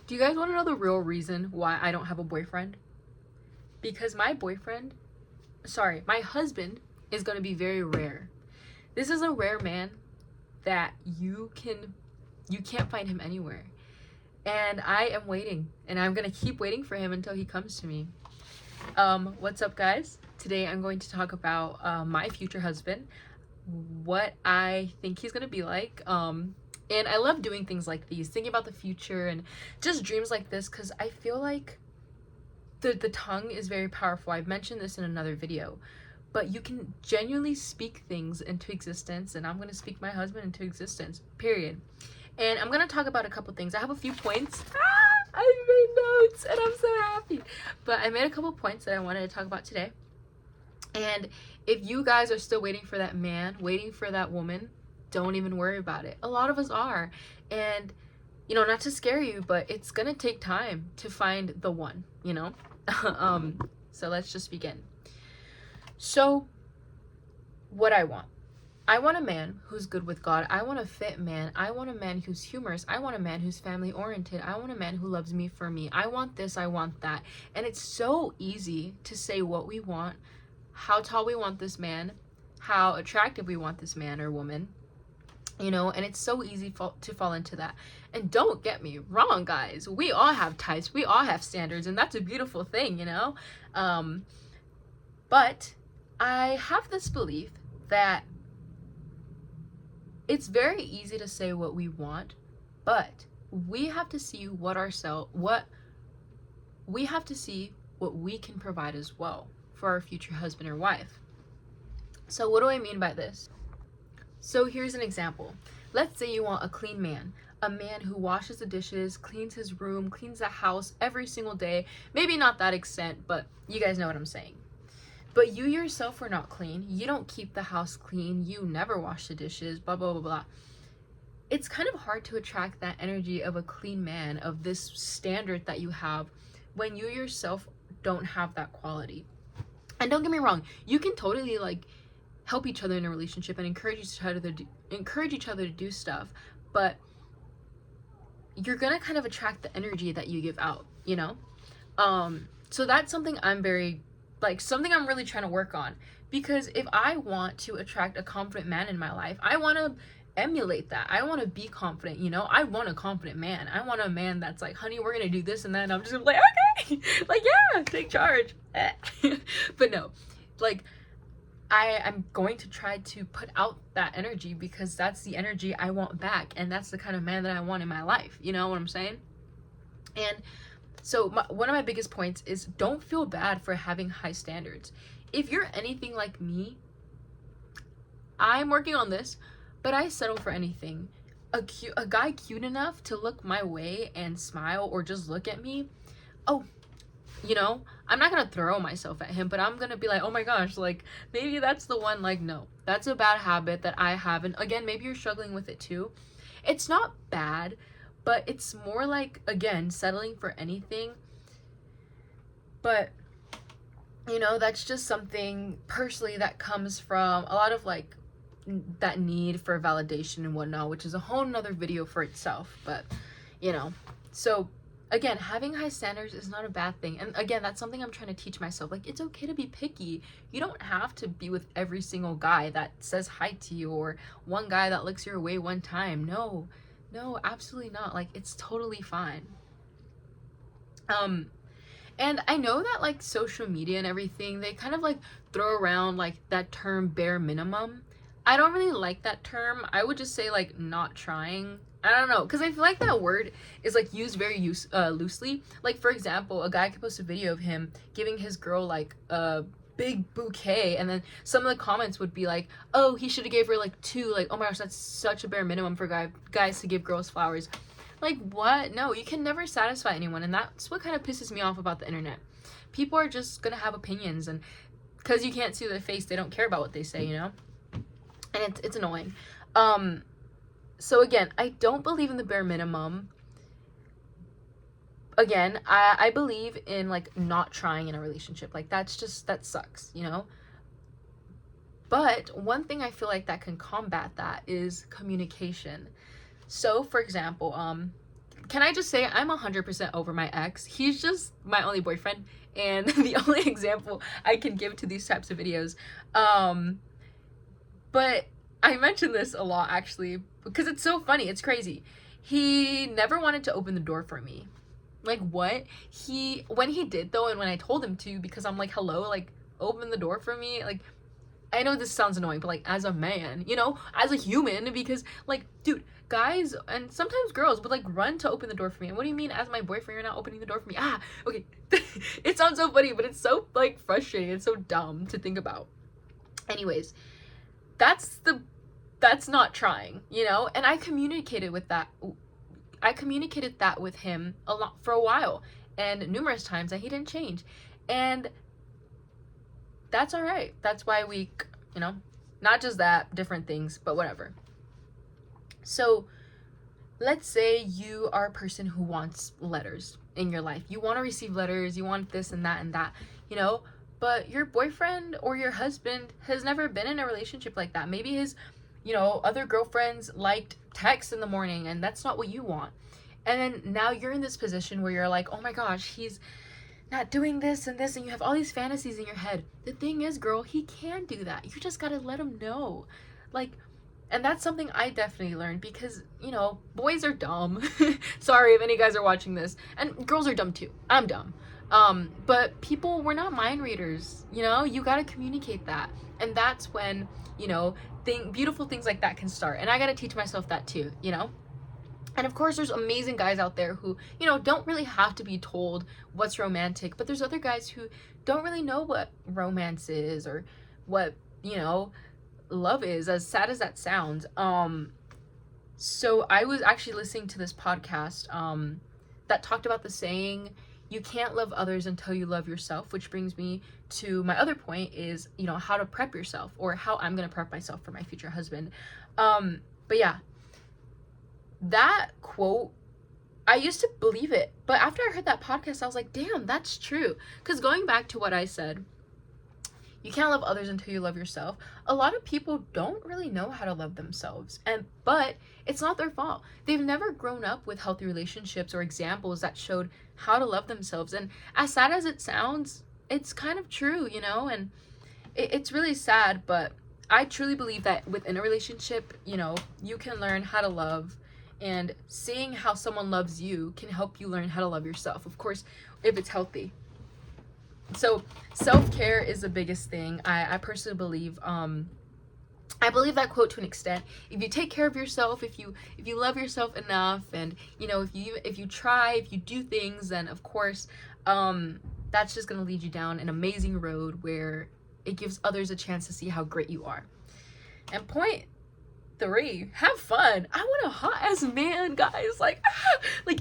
Do you guys want to know the real reason why I don't have a boyfriend? Because my husband is going to be very rare. This is a rare man that you can't find him anywhere. And I am waiting, and I'm going to keep waiting for him until he comes to me. What's up, guys? Today I'm going to talk about my future husband, what I think he's going to be like. And I love doing things like these, thinking about the future and just dreams like this, because I feel like the tongue is very powerful. I've mentioned this in another video, but you can genuinely speak things into existence, and I'm going to speak my husband into existence, period. And I'm going to talk about a couple things. I have a few points. I made notes, and I'm so happy. But I made a couple points that I wanted to talk about today. And if you guys are still waiting for that man, waiting for that woman, don't even worry about it. A lot of us are. And, you know, not to scare you, but it's going to take time to find the one, you know? So let's just begin. So, what I want a man who's good with God. I want a fit man. I want a man who's humorous. I want a man who's family oriented. I want a man who loves me for me. I want this, I want that. And it's so easy to say what we want, how tall we want this man, how attractive we want this man or woman, you know, and it's so easy to fall into that. And don't get me wrong, guys, we all have types, we all have standards, and that's a beautiful thing, you know. But I have this belief that it's very easy to say what we want, but we have to see what we can provide as well for our future husband or wife. So what do I mean by this? So here's an example. Let's say you want a clean man, a man who washes the dishes, cleans his room, cleans the house every single day. Maybe not that extent, but you guys know what I'm saying. But you yourself are not clean. You don't keep the house clean. You never wash the dishes, blah, blah, blah, blah. It's kind of hard to attract that energy of a clean man, of this standard that you have, when you yourself don't have that quality. And don't get me wrong, you can totally like help each other in a relationship and encourage each other to do stuff, but you're gonna kind of attract the energy that you give out, you know. So that's something I'm really trying to work on, because if I want to attract a confident man in my life, I want to emulate that. I want to be confident, you know. I want a confident man. I want a man that's like, honey, we're gonna do this, and then I'm just like, okay, like, yeah, take charge. But no, like, I'm going to try to put out that energy, because that's the energy I want back, and that's the kind of man that I want in my life, you know what I'm saying? And so one of my biggest points is, don't feel bad for having high standards. If you're anything like me, I'm working on this, but I settle for anything. A guy cute enough to look my way and smile, or just look at me, oh, you know, I'm not gonna throw myself at him, but I'm gonna be like, oh my gosh, like, maybe that's the one. Like, no, that's a bad habit that I have. And again, maybe you're struggling with it too. It's not bad, but it's more like, again, settling for anything. But, you know, that's just something personally that comes from a lot of like that need for validation and whatnot, which is a whole nother video for itself. But, you know, so again, having high standards is not a bad thing. And again, that's something I'm trying to teach myself. Like, it's okay to be picky. You don't have to be with every single guy that says hi to you, or one guy that looks your way one time. No, absolutely not. Like, it's totally fine. And I know that like social media and everything, they kind of like throw around like that term bare minimum. I don't really like that term. I would just say like not trying. I don't know, because I feel like that word is like used very loosely. Like, for example, a guy could post a video of him giving his girl like a big bouquet, and then some of the comments would be like, oh, he should have gave her like 2, like, oh my gosh, that's such a bare minimum for guys to give girls flowers. Like, what? No, you can never satisfy anyone, and that's what kind of pisses me off about the internet. People are just gonna have opinions, and because you can't see their face, they don't care about what they say, you know. And it's annoying. So again, I don't believe in the bare minimum. Again, I believe in like not trying in a relationship. Like, that sucks, you know. But one thing I feel like that can combat that is communication. So for example, can I just say I'm 100% over my ex. He's just my only boyfriend and the only example I can give to these types of videos. But I mention this a lot actually because it's so funny. It's crazy. He never wanted to open the door for me. Like, what? When he did though, and when I told him to, because I'm like, hello, like, open the door for me. Like, I know this sounds annoying, but like, as a man, you know, as a human, because like, dude, guys and sometimes girls would like run to open the door for me. And what do you mean, as my boyfriend, you're not opening the door for me? Okay. It sounds so funny, but it's so like frustrating. It's so dumb to think about. Anyways, that's not trying, you know. And I communicated that with him a lot for a while, and numerous times, that he didn't change, and that's all right. That's why we, you know, not just that, different things, but whatever. So let's say you are a person who wants letters in your life. You want to receive letters, you want this and that, you know, but your boyfriend or your husband has never been in a relationship like that. Maybe his, you know, other girlfriends liked texts in the morning, and that's not what you want. And then now you're in this position where you're like, oh my gosh, he's not doing this and this, and you have all these fantasies in your head. The thing is, girl, he can do that. You just gotta let him know. Like, and that's something I definitely learned, because, you know, boys are dumb. Sorry if any guys are watching this. And girls are dumb too. I'm dumb. But we're not mind readers, you know? You gotta communicate that. And that's when, you know, beautiful things like that can start. And I gotta teach myself that too, you know? And of course, there's amazing guys out there who, you know, don't really have to be told what's romantic, but there's other guys who don't really know what romance is or what, you know, love is, as sad as that sounds. So I was actually listening to this podcast that talked about the saying, you can't love others until you love yourself, which brings me to my other point is, you know, how to prep yourself, or how I'm going to prep myself for my future husband. But yeah, that quote, I used to believe it, but after I heard that podcast, I was like, damn, that's true. Because going back to what I said, you can't love others until you love yourself. A lot of people don't really know how to love themselves, but it's not their fault. They've never grown up with healthy relationships or examples that showed how to love themselves. And as sad as it sounds, it's kind of true, you know, and it's really sad, but I truly believe that within a relationship, you know, you can learn how to love, and seeing how someone loves you can help you learn how to love yourself, of course, if it's healthy. So self-care is the biggest thing. I personally believe, I believe that quote to an extent. If you take care of yourself, if you love yourself enough, and, you know, if you try, if you do things, then of course, that's just going to lead you down an amazing road where it gives others a chance to see how great you are. And point 3, have fun. I want a hot ass man, guys, like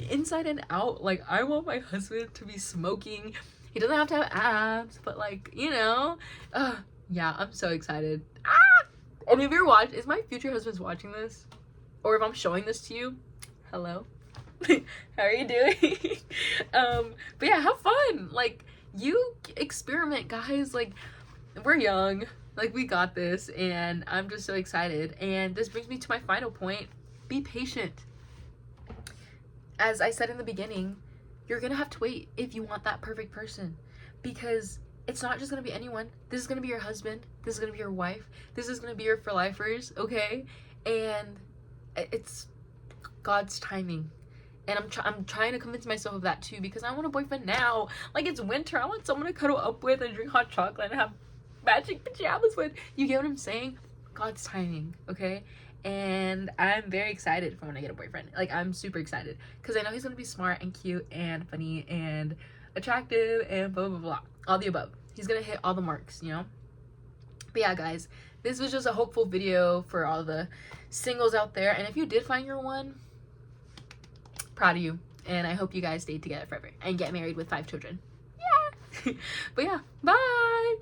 inside and out. Like, I want my husband to be smoking. He doesn't have to have abs, but like, you know, yeah, I'm so excited. And if is my future husband's watching this, or if I'm showing this to you, hello, how are you doing? But yeah, have fun. Like, you experiment, guys. Like, we're young. Like, we got this, and I'm just so excited. And this brings me to my final point. Be patient. As I said in the beginning, you're gonna have to wait if you want that perfect person, because it's not just gonna be anyone. This is gonna be your husband. This is gonna be your wife. This is gonna be your for lifers, okay? And it's God's timing. And I'm trying to convince myself of that too, because I want a boyfriend now. Like, it's winter. I want someone to cuddle up with and drink hot chocolate and have matching pajamas with. You get what I'm saying? God's timing, okay? And I'm very excited for when I get a boyfriend. Like, I'm super excited, because I know he's gonna be smart and cute and funny and attractive and blah blah blah, all the above. He's gonna hit all the marks, you know. But yeah, guys, this was just a hopeful video for all the singles out there, and if you did find your one, proud of you, and I hope you guys stay together forever and get married with 5 children. Yeah. But yeah, bye.